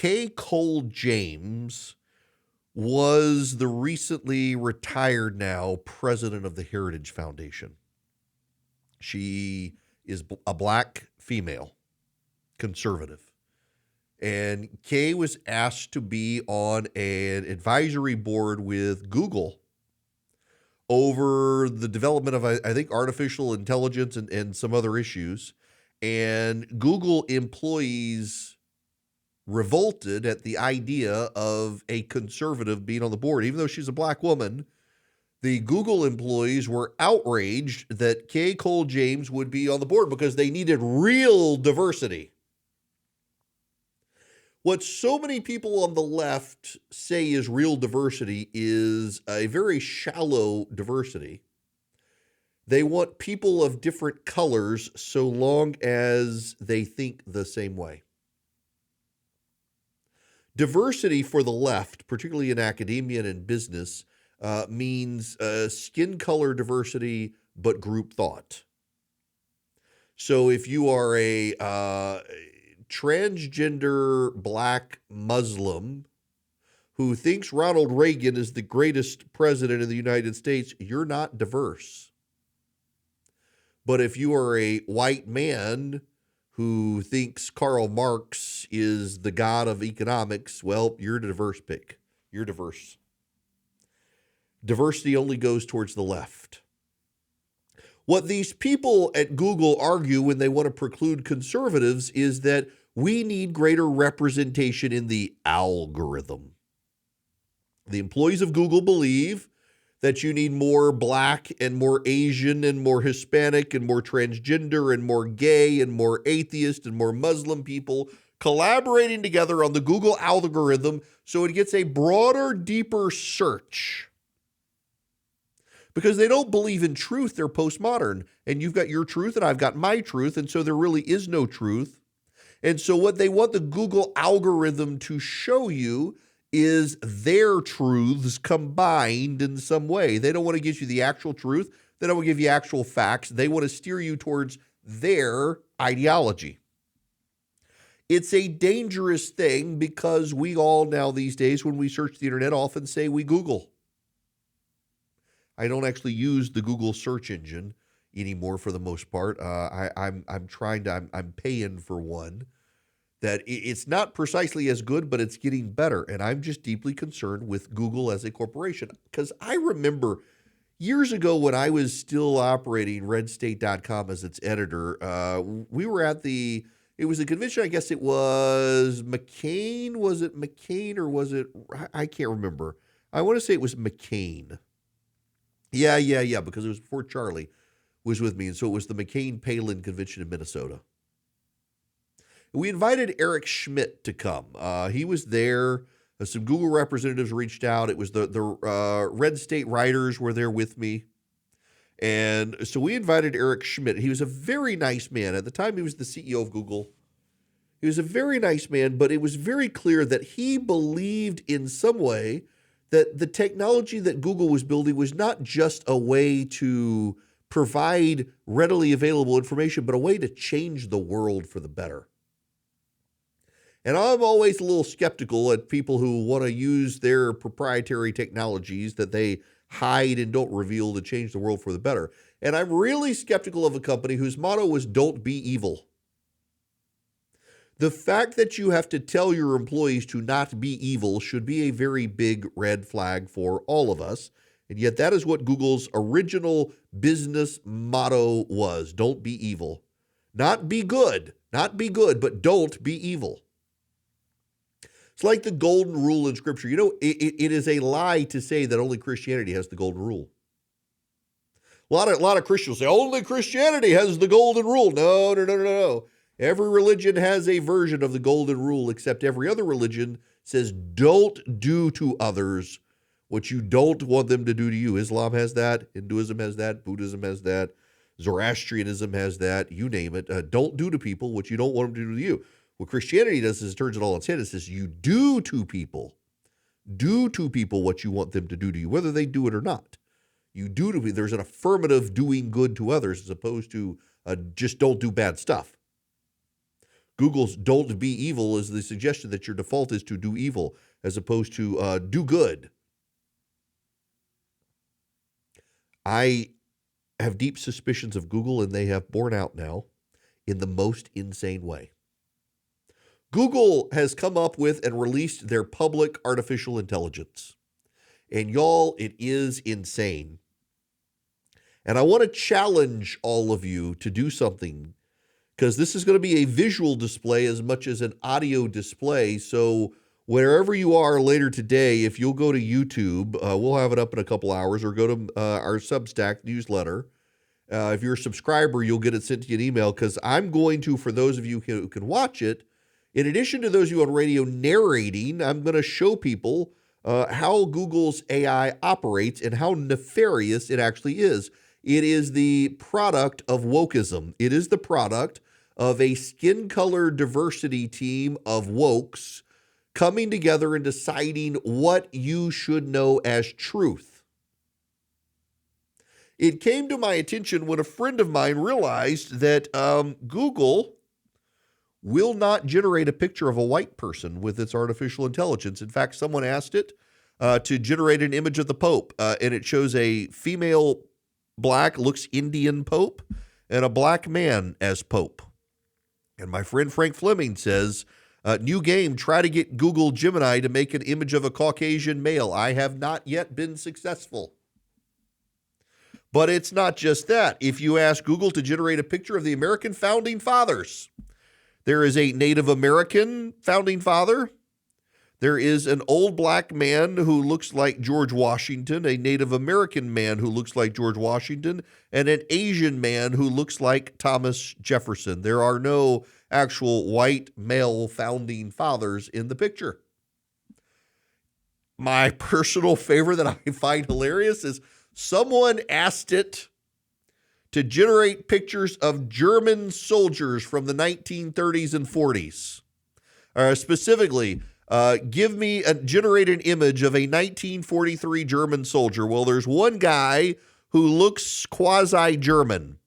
Kay Cole James was the recently retired now president of the Heritage Foundation. She is a black female, conservative. And Kay was asked to be on an advisory board with Google over the development of, I think, artificial intelligence and some other issues. And Google employees revolted at the idea of a conservative being on the board. Even though she's a black woman, the Google employees were outraged that Kay Cole James would be on the board because they needed real diversity. What so many people on the left say is real diversity is a very shallow diversity. They want people of different colors so long as they think the same way. Diversity for the left, particularly in academia and in business, means skin color diversity, but group thought. So if you are a transgender black Muslim who thinks Ronald Reagan is the greatest president of the United States, you're not diverse. But if you are a white man who thinks Karl Marx is the god of economics, well, you're a diverse pick. You're diverse. Diversity only goes towards the left. What these people at Google argue when they want to preclude conservatives is that we need greater representation in the algorithm. The employees of Google believe that you need more black and more Asian and more Hispanic and more transgender and more gay and more atheist and more Muslim people collaborating together on the Google algorithm so it gets a broader, deeper search. Because they don't believe in truth, they're postmodern. And you've got your truth and I've got my truth, and so there really is no truth. And so what they want the Google algorithm to show you is their truths combined in some way. They don't want to give you the actual truth. They don't want to give you actual facts. They want to steer you towards their ideology. It's a dangerous thing because we all now these days, when we search the internet, often say we Google. I don't actually use the Google search engine anymore for the most part. I'm paying for one that it's not precisely as good, but it's getting better. And I'm just deeply concerned with Google as a corporation, because I remember years ago when I was still operating redstate.com as its editor, we were at it was a convention, I guess it was McCain. Was it McCain or was it, I can't remember. I want to say it was McCain. Yeah, because it was before Charlie was with me. And so it was the McCain-Palin convention in Minnesota. We invited Eric Schmidt to come. He was there. Some Google representatives reached out. It was the Red State writers were there with me. And so we invited Eric Schmidt. He was a very nice man. At the time, he was the CEO of Google. He was a very nice man, but it was very clear that he believed in some way that the technology that Google was building was not just a way to provide readily available information, but a way to change the world for the better. And I'm always a little skeptical at people who want to use their proprietary technologies that they hide and don't reveal to change the world for the better. And I'm really skeptical of a company whose motto was "Don't be evil." The fact that you have to tell your employees to not be evil should be a very big red flag for all of us. And yet that is what Google's original business motto was. Don't be evil. Not be good, but don't be evil. It's like the golden rule in Scripture. You know, it is a lie to say that only Christianity has the golden rule. A lot of Christians say, only Christianity has the golden rule. No. Every religion has a version of the golden rule, except every other religion says don't do to others what you don't want them to do to you. Islam has that. Hinduism has that. Buddhism has that. Zoroastrianism has that. You name it. Don't do to people what you don't want them to do to you. What Christianity does is it turns it all on its head. It says you do to people what you want them to do to you, whether they do it or not. You do to people. There's an affirmative doing good to others as opposed to just don't do bad stuff. Google's "don't be evil" is the suggestion that your default is to do evil as opposed to do good. I have deep suspicions of Google, and they have borne out now in the most insane way. Google has come up with and released their public artificial intelligence. And y'all, it is insane. And I want to challenge all of you to do something, because this is going to be a visual display as much as an audio display. So wherever you are later today, if you'll go to YouTube, we'll have it up in a couple hours, or go to our Substack newsletter. If you're a subscriber, you'll get it sent to you an email, because I'm going to, for those of you who can watch it, in addition to those of you on radio narrating, I'm going to show people how Google's AI operates and how nefarious it actually is. It is the product of wokeism. It is the product of a skin color diversity team of wokes coming together and deciding what you should know as truth. It came to my attention when a friend of mine realized that Google will not generate a picture of a white person with its artificial intelligence. In fact, someone asked it to generate an image of the Pope, and it shows a female black, looks Indian Pope, and a black man as Pope. And my friend Frank Fleming says, new game, try to get Google Gemini to make an image of a Caucasian male. I have not yet been successful. But it's not just that. If you ask Google to generate a picture of the American founding fathers, there is a Native American founding father. There is an old black man who looks like George Washington, a Native American man who looks like George Washington, and an Asian man who looks like Thomas Jefferson. There are no actual white male founding fathers in the picture. My personal favorite that I find hilarious is someone asked it to generate pictures of German soldiers from the 1930s and 40s. Specifically, generate an image of a 1943 German soldier. Well, there's one guy who looks quasi-German.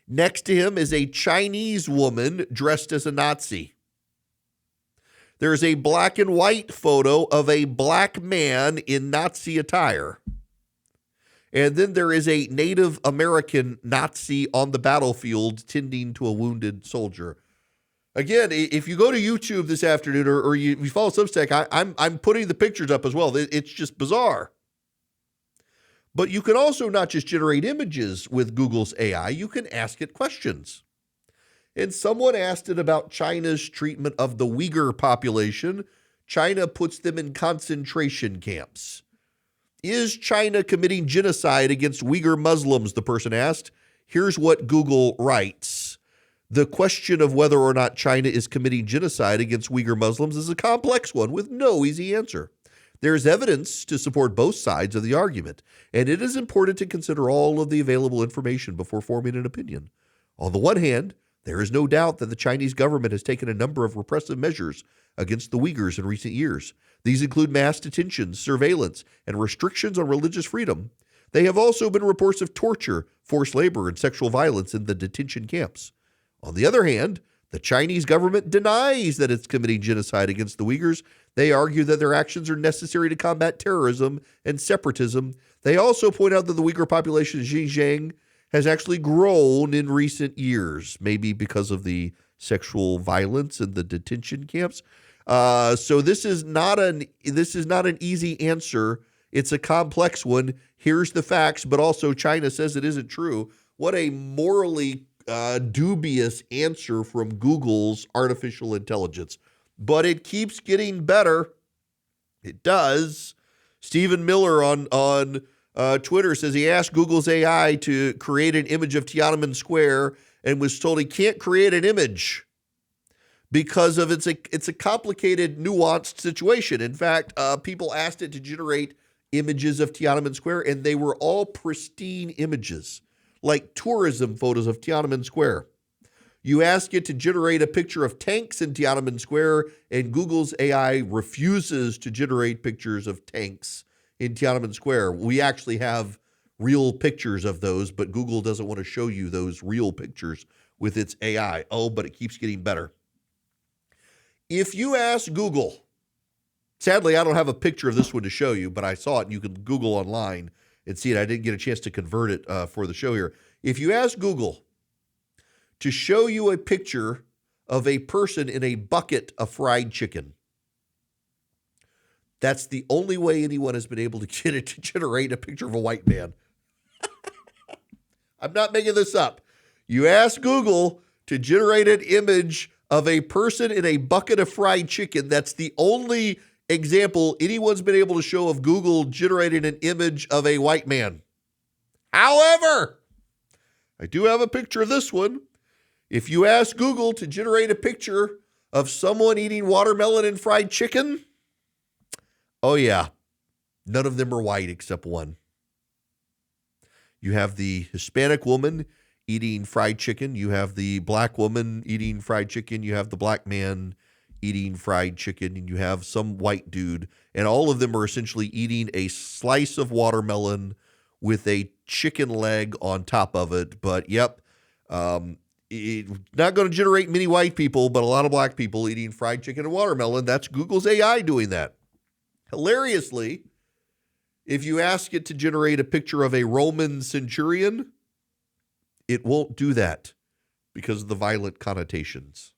Next to him is a Chinese woman dressed as a Nazi. There's a black and white photo of a black man in Nazi attire. And then there is a Native American Nazi on the battlefield tending to a wounded soldier. Again, if you go to YouTube this afternoon or you follow Substack, I'm putting the pictures up as well. It's just bizarre. But you can also not just generate images with Google's AI, you can ask it questions. And someone asked it about China's treatment of the Uyghur population. China puts them in concentration camps. Is China committing genocide against Uyghur Muslims? The person asked. Here's what Google writes. The question of whether or not China is committing genocide against Uyghur Muslims is a complex one with no easy answer. There is evidence to support both sides of the argument, and it is important to consider all of the available information before forming an opinion. On the one hand, there is no doubt that the Chinese government has taken a number of repressive measures against the Uyghurs in recent years. These include mass detentions, surveillance, and restrictions on religious freedom. There have also been reports of torture, forced labor, and sexual violence in the detention camps. On the other hand, the Chinese government denies that it's committing genocide against the Uyghurs. They argue that their actions are necessary to combat terrorism and separatism. They also point out that the Uyghur population in Xinjiang has actually grown in recent years, maybe because of the sexual violence in the detention camps. So this is not an easy answer. It's a complex one. Here's the facts, but also China says it isn't true. What a morally dubious answer from Google's artificial intelligence. But it keeps getting better. It does. Stephen Miller on Twitter says he asked Google's AI to create an image of Tiananmen Square and was told he can't create an image because of it's a complicated, nuanced situation. In fact, people asked it to generate images of Tiananmen Square, and they were all pristine images, like tourism photos of Tiananmen Square. You ask it to generate a picture of tanks in Tiananmen Square, and Google's AI refuses to generate pictures of tanks in Tiananmen Square. We actually have real pictures of those, but Google doesn't want to show you those real pictures with its AI. Oh, but it keeps getting better. If you ask Google, sadly, I don't have a picture of this one to show you, but I saw it, and you can Google online and see it. I didn't get a chance to convert it for the show here. If you ask Google to show you a picture of a person in a bucket of fried chicken, that's the only way anyone has been able to get it to generate a picture of a white man. I'm not making this up. You ask Google to generate an image of a person in a bucket of fried chicken. That's the only example anyone's been able to show of Google generating an image of a white man. However, I do have a picture of this one. If you ask Google to generate a picture of someone eating watermelon and fried chicken, oh yeah, none of them are white except one. You have the Hispanic woman eating fried chicken. You have the black woman eating fried chicken. You have the black man eating fried chicken. And you have some white dude. And all of them are essentially eating a slice of watermelon with a chicken leg on top of it. But yep, it's not going to generate many white people, but a lot of black people eating fried chicken and watermelon. That's Google's AI doing that. Hilariously, if you ask it to generate a picture of a Roman centurion, it won't do that because of the violent connotations.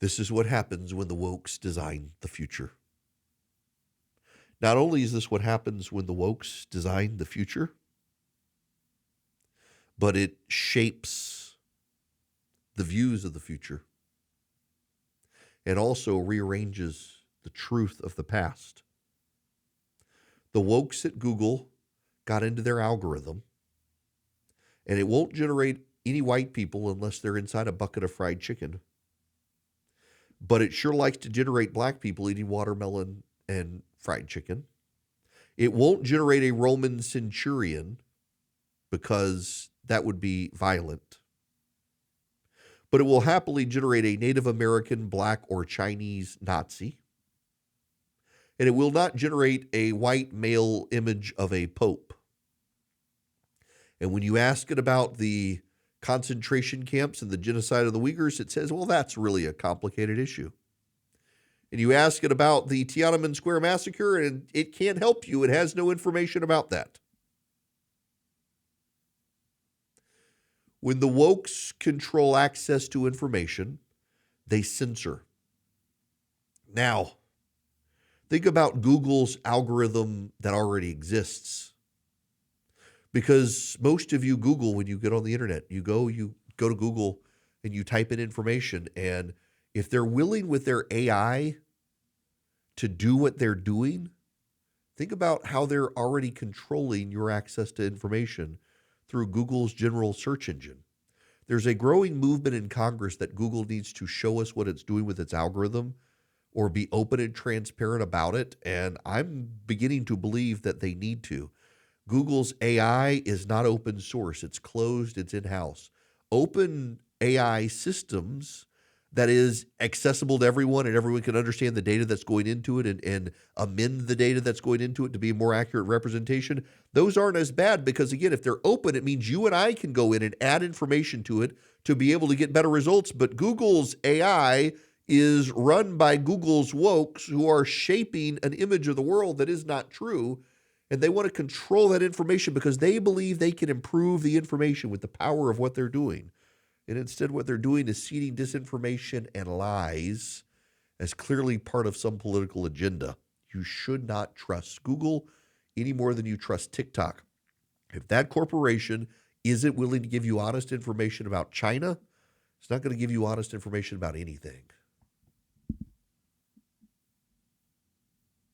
This is what happens when the wokes design the future. Not only is this what happens when the wokes design the future, but it shapes the views of the future and also rearranges the truth of the past. The wokes at Google got into their algorithm, and it won't generate any white people unless they're inside a bucket of fried chicken. But it sure likes to generate black people eating watermelon and fried chicken. It won't generate a Roman centurion because that would be violent. But it will happily generate a Native American, black, or Chinese Nazi. And it will not generate a white male image of a pope. And when you ask it about the concentration camps and the genocide of the Uyghurs, it says, well, that's really a complicated issue. And you ask it about the Tiananmen Square massacre, and it can't help you. It has no information about that. When the wokes control access to information, they censor. Now, think about Google's algorithm that already exists. Because most of you Google when you get on the internet. You go to Google and you type in information. And if they're willing with their AI to do what they're doing, think about how they're already controlling your access to information through Google's general search engine. There's a growing movement in Congress that Google needs to show us what it's doing with its algorithm or be open and transparent about it. And I'm beginning to believe that they need to. Google's AI is not open source. It's closed. It's in-house. Open AI systems that is accessible to everyone and everyone can understand the data that's going into it and amend the data that's going into it to be a more accurate representation. Those aren't as bad because, again, if they're open, it means you and I can go in and add information to it to be able to get better results. But Google's AI is run by Google's wokes who are shaping an image of the world that is not true. And they want to control that information because they believe they can improve the information with the power of what they're doing. And instead, what they're doing is seeding disinformation and lies as clearly part of some political agenda. You should not trust Google any more than you trust TikTok. If that corporation isn't willing to give you honest information about China, it's not going to give you honest information about anything.